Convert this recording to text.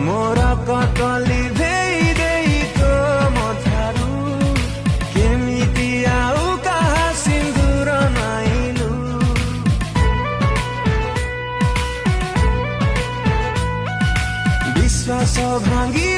मोरा कटली भेई देई तो मथारू केमिति आउ कहा सिंदूर नाइलु विश्वास भांगी